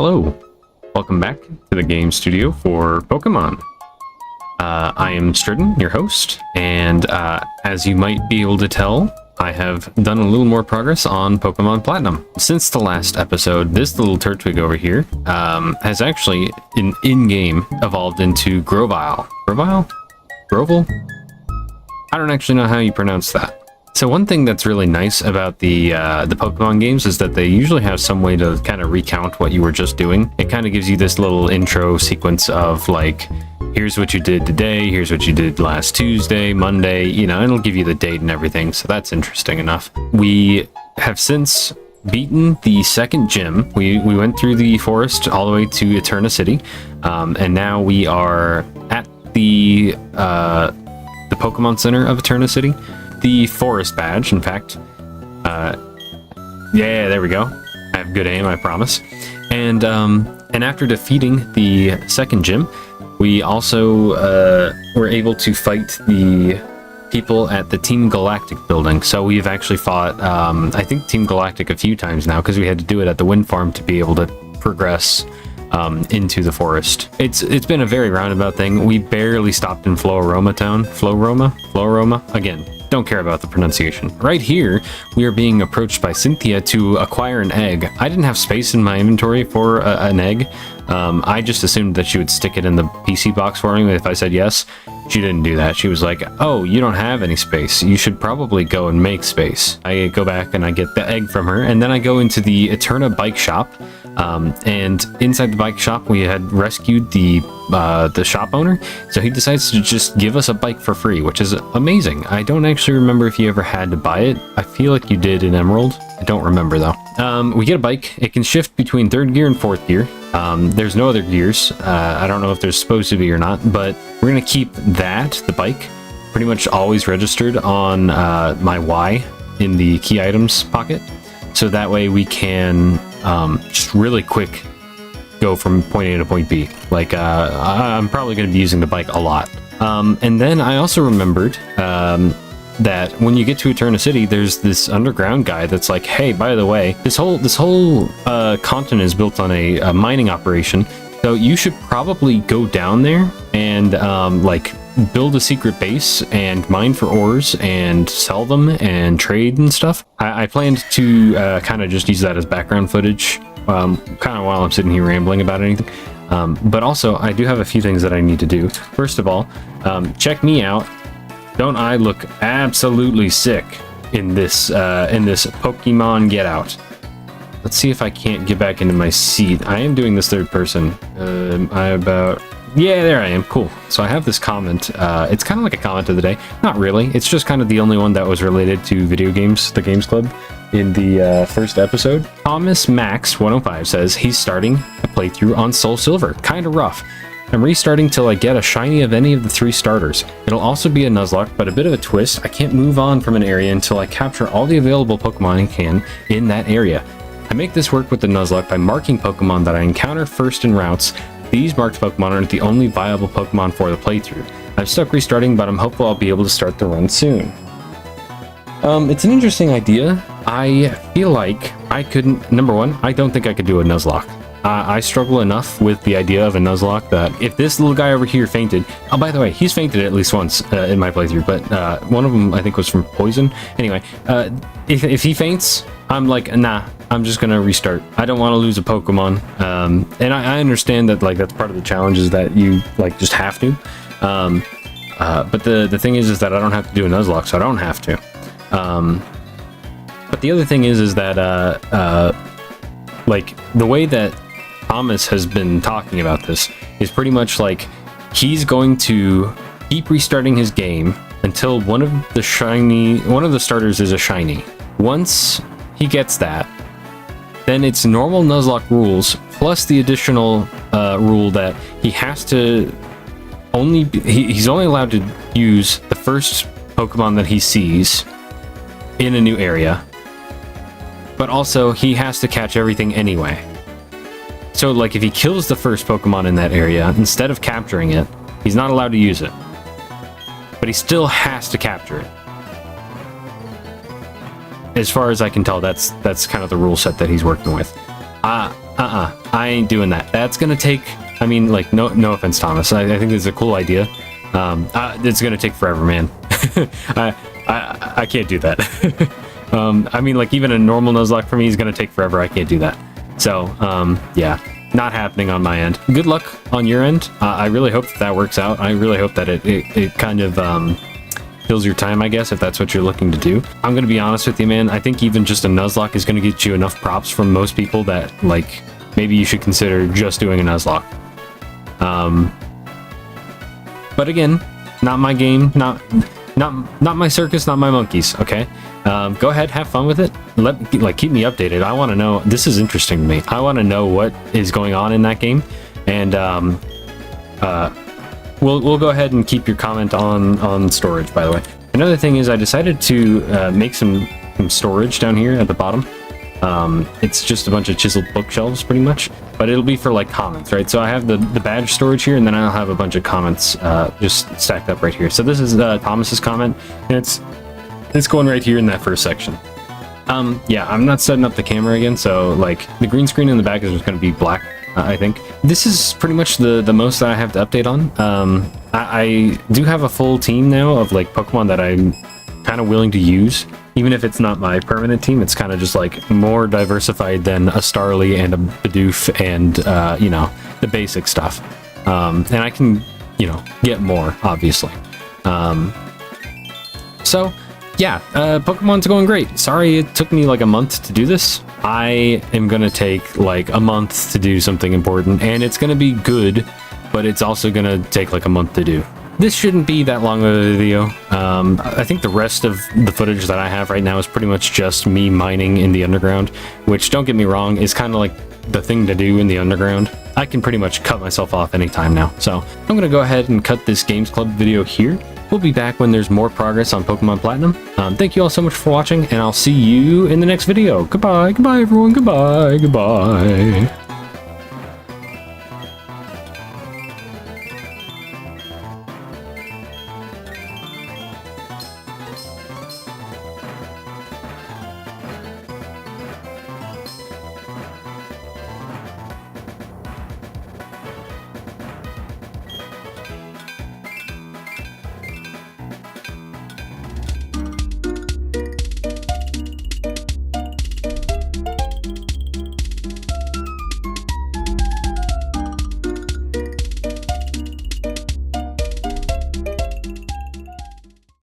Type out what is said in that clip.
Hello, welcome back to the game studio for Pokemon. I am Stridden, your host, and as you might be able to tell, I have done a little more progress on Pokemon Platinum. Since the last episode, this little Turtwig over here has actually, in-game, evolved into Grovyle. Grovyle? Grovel? I don't actually know how you pronounce that. So one thing that's really nice about the Pokemon games is that they usually have some way to kind of recount what you were just doing. It kind of gives you this little intro sequence of like, here's what you did today, here's what you did last Tuesday, Monday, you know, it'll give you the date and everything. So that's interesting enough. We have since beaten the second gym. We went through the forest all the way to Eterna City, and now we are at the Pokemon Center of Eterna City. The forest badge, in fact. Yeah, there we go. I have good aim, I promise. And after defeating the second gym, we also were able to fight the people at the Team Galactic building. So we've actually fought, I think, Team Galactic a few times now, because we had to do it at the wind farm to be able to progress into the forest. It's been a very roundabout thing. We barely stopped in Floaroma Town. Floaroma? Again, don't care about the pronunciation. Right here, we are being approached by Cynthia to acquire an egg. I didn't have space in my inventory for an egg. I just assumed that she would stick it in the PC box for me if I said yes. She didn't do that. She was like, oh, you don't have any space. You should probably go and make space. I go back and I get the egg from her, and then I go into the Eterna bike shop. And inside the bike shop, we had rescued the shop owner, so he decides to just give us a bike for free, which is amazing. I don't actually remember if you ever had to buy it. I feel like you did in Emerald. I don't remember though. We get a bike. It can shift between 3rd gear and 4th gear. There's no other gears. I don't know if there's supposed to be or not, but we're gonna keep the bike, pretty much always registered on my Y in the key items pocket, so that way we can just really quick go from point A to point B. Like, I'm probably going to be using the bike a lot. And then I also remembered that when you get to Eterna City, there's this underground guy that's like, hey, by the way, this whole continent is built on a mining operation, so you should probably go down there and like build a secret base and mine for ores and sell them and trade and stuff. I planned to kind of just use that as background footage, kind of while I'm sitting here rambling about anything. But also, I do have a few things that I need to do. First of all, check me out. Don't I look absolutely sick in this Pokemon Get Out? Let's see if I can't get back into my seat. I am doing this third person. Yeah, there I am. Cool. So I have this comment. It's kind of like a comment of the day. Not really. It's just kind of the only one that was related to video games, the Games Club, in the first episode. Thomas Max 105 says he's starting a playthrough on Soul Silver. Kind of rough. I'm restarting till I get a shiny of any of the 3 starters. It'll also be a Nuzlocke, but a bit of a twist. I can't move on from an area until I capture all the available Pokemon I can in that area. I make this work with the Nuzlocke by marking Pokemon that I encounter first in routes. These marked Pokemon aren't the only viable Pokemon for the playthrough. I'm stuck restarting, but I'm hopeful I'll be able to start the run soon. It's an interesting idea. I feel like I couldn't... Number one, I don't think I could do a Nuzlocke. I struggle enough with the idea of a Nuzlocke that if this little guy over here fainted... Oh, by the way, he's fainted at least once in my playthrough, but one of them I think was from poison. Anyway, if he faints, I'm like, nah, I'm just gonna restart. I don't want to lose a Pokemon. And I understand that, like, that's part of the challenge is that you, like, just have to. But the thing is that I don't have to do a Nuzlocke, so I don't have to. But the other thing is that, like, the way that Thomas has been talking about this is pretty much like he's going to keep restarting his game until one of the starters is a shiny. Once he gets that, then it's normal Nuzlocke rules plus the additional rule that he has to he's only allowed to use the first Pokemon that he sees in a new area, but also he has to catch everything anyway. So, like, if he kills the first Pokemon in that area, instead of capturing it, he's not allowed to use it. But he still has to capture it. As far as I can tell, that's kind of the rule set that he's working with. I ain't doing that. That's gonna take, I mean, like, no offense, Thomas. I think this is a cool idea. It's gonna take forever, man. I can't do that. I mean, like, even a normal Nuzlocke for me is gonna take forever. I can't do that. So, yeah, not happening on my end. Good luck on your end. I really hope that works out. I really hope that it kind of fills your time, I guess, if that's what you're looking to do. I'm gonna be honest with you, man. I think even just a Nuzlocke is gonna get you enough props from most people that, like, maybe you should consider just doing a Nuzlocke. But again, not my game, not my circus, not my monkeys. Okay, go ahead, have fun with it. Keep me updated. I want to know. This is interesting to me. I want to know what is going on in that game, and we'll go ahead and keep your comment on storage. By the way, another thing is I decided to make some storage down here at the bottom. It's just a bunch of chiseled bookshelves, pretty much, but it'll be for like comments, right? So I have the badge storage here, and then I'll have a bunch of comments just stacked up right here. So this is Thomas's comment, and it's going right here in that first section. Yeah, I'm not setting up the camera again, so like the green screen in the back is just going to be black. I think this is pretty much the most that I have to update on. I do have a full team now of like Pokemon that I'm kind of willing to use. Even if it's not my permanent team, it's kind of just like more diversified than a Starly and a Bidoof and, you know, the basic stuff. And I can, you know, get more, obviously. So, yeah, Pokemon's going great. Sorry it took me like a month to do this. I am going to take like a month to do something important, and it's going to be good, but it's also going to take like a month to do. This shouldn't be that long of a video. I think the rest of the footage that I have right now is pretty much just me mining in the underground, which, don't get me wrong, is kind of like the thing to do in the underground. I can pretty much cut myself off anytime now. So I'm going to go ahead and cut this Games Club video here. We'll be back when there's more progress on Pokemon Platinum. Thank you all so much for watching, and I'll see you in the next video. Goodbye, goodbye everyone, goodbye, goodbye.